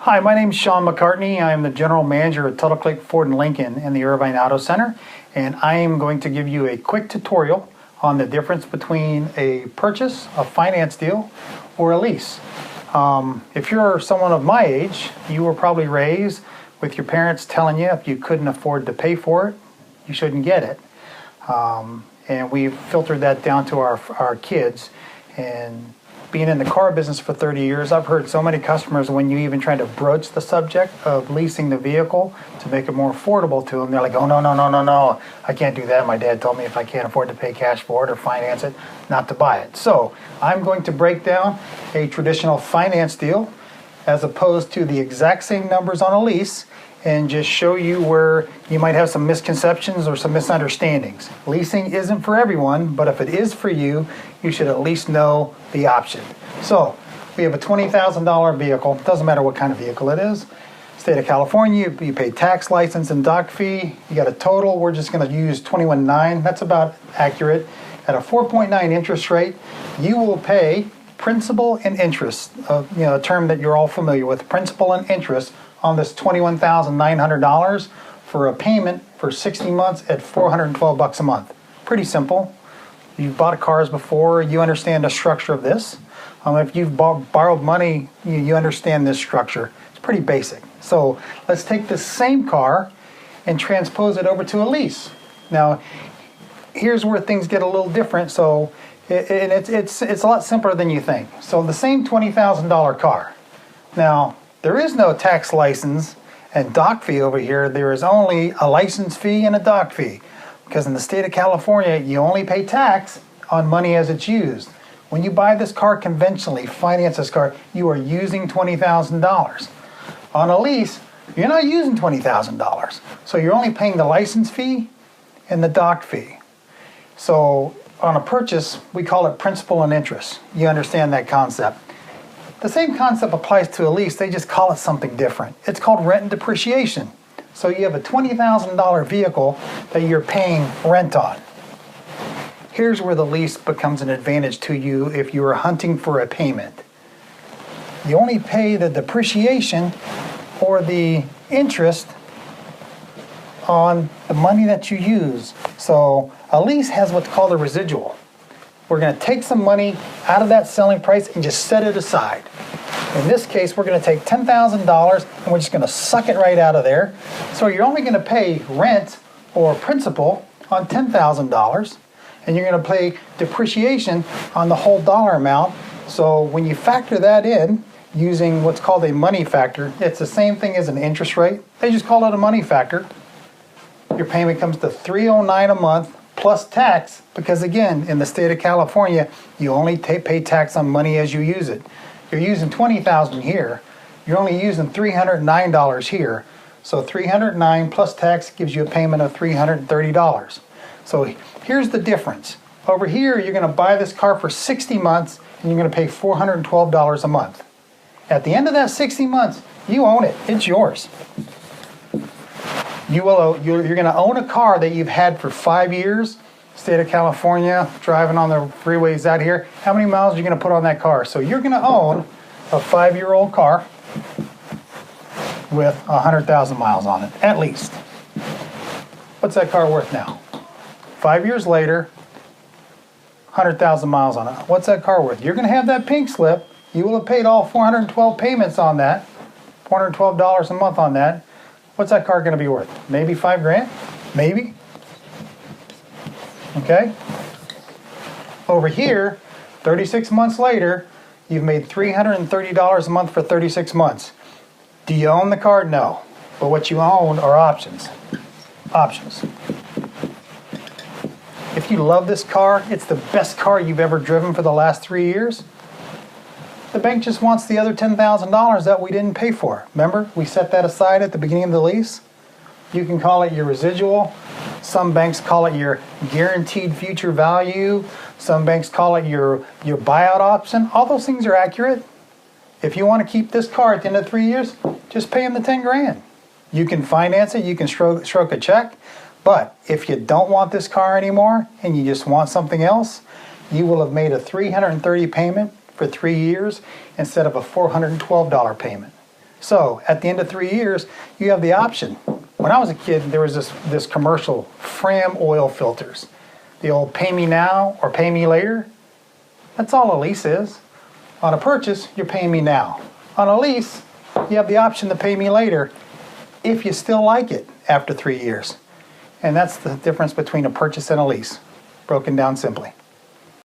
Hi, my name is Sean McCartney. I am the General Manager at Tuttle-Click Ford and Lincoln in the Irvine Auto Center, and I am going to give you a quick tutorial on the difference between a purchase, a finance deal, or a lease. If you're someone of my age, you were probably raised with your parents telling you if you couldn't afford to pay for it, you shouldn't get it. And we've filtered that down to our kids. And being in the car business for 30 years, I've heard so many customers, when you even try to broach the subject of leasing the vehicle to make it more affordable to them, they're like, oh, no, I can't do that. My dad told me if I can't afford to pay cash for it or finance it, not to buy it. So I'm going to break down a traditional finance deal as opposed to the exact same numbers on a lease, and just show you where you might have some misconceptions or some misunderstandings. Leasing isn't for everyone, but if it is for you, you should at least know the option. So we have a $20,000 vehicle. Doesn't matter what kind of vehicle it is. State of California, you pay tax, license, and dock fee. You got a total. We're just going to use 21.9. That's about accurate. At a 4.9 interest rate, you will pay principal and interest, a term that you're all familiar with, principal and interest, on this $21,900 for a payment for 60 months at $412 a month. Pretty simple. You've bought cars before, you understand the structure of this. If you've borrowed money, you understand this structure. It's pretty basic. So let's take this same car and transpose it over to a lease. Now, here's where things get a little different. So it's a lot simpler than you think. So the same $20,000 car. Now, there is no tax, license, and dock fee over here. There is only a license fee and a dock fee. Because in the state of California, you only pay tax on money as it's used. When you buy this car conventionally, finance this car, you are using $20,000. On a lease, you're not using $20,000. So you're only paying the license fee and the dock fee. So on a purchase, we call it principal and interest. You understand that concept. The same concept applies to a lease, they just call it something different. It's called rent and depreciation. So you have a $20,000 vehicle that you're paying rent on. Here's where the lease becomes an advantage to you if you are hunting for a payment. You only pay the depreciation or the interest on the money that you use. So a lease has what's called a residual. We're going to take some money out of that selling price and just set it aside. In this case, we're going to take $10,000 and we're just going to suck it right out of there. So you're only going to pay rent or principal on $10,000, and you're going to pay depreciation on the whole dollar amount. So when you factor that in using what's called a money factor, it's the same thing as an interest rate. They just call it a money factor. Your payment comes to $309 a month plus tax, because again, in the state of California, you only pay tax on money as you use it. You're using $20,000 here, you're only using $309 here. So $309 plus tax gives you a payment of $330. So here's the difference. Over here, you're going to buy this car for 60 months and you're going to pay $412 a month. At the end of that 60 months, you own it. It's yours. You're going to own a car that you've had for 5 years. State of California, driving on the freeways out here. How many miles are you going to put on that car? So you're going to own a 5-year-old car with 100,000 miles on it, at least. What's that car worth now? 5 years later, 100,000 miles on it. What's that car worth? You're going to have that pink slip. You will have paid all 412 payments on that, $412 a month on that. What's that car going to be worth? Maybe $5,000? Maybe. Okay? Over here, 36 months later, you've made $330 a month for 36 months. Do you own the car? No. But what you own are options. Options. If you love this car, it's the best car you've ever driven for the last 3 years, the bank just wants the other $10,000 that we didn't pay for. Remember, we set that aside at the beginning of the lease? You can call it your residual. Some banks call it your guaranteed future value. Some banks call it your buyout option. All those things are accurate. If you want to keep this car at the end of 3 years, just pay them the $10,000. You can finance it, you can stroke a check, but if you don't want this car anymore and you just want something else, you will have made a $330 payment for 3 years instead of a $412 payment. So at the end of 3 years, you have the option. When I was a kid, there was this commercial, Fram oil filters. The old pay me now or pay me later. That's all a lease is. On a purchase, you're paying me now. On a lease, you have the option to pay me later if you still like it after 3 years. And that's the difference between a purchase and a lease, broken down simply.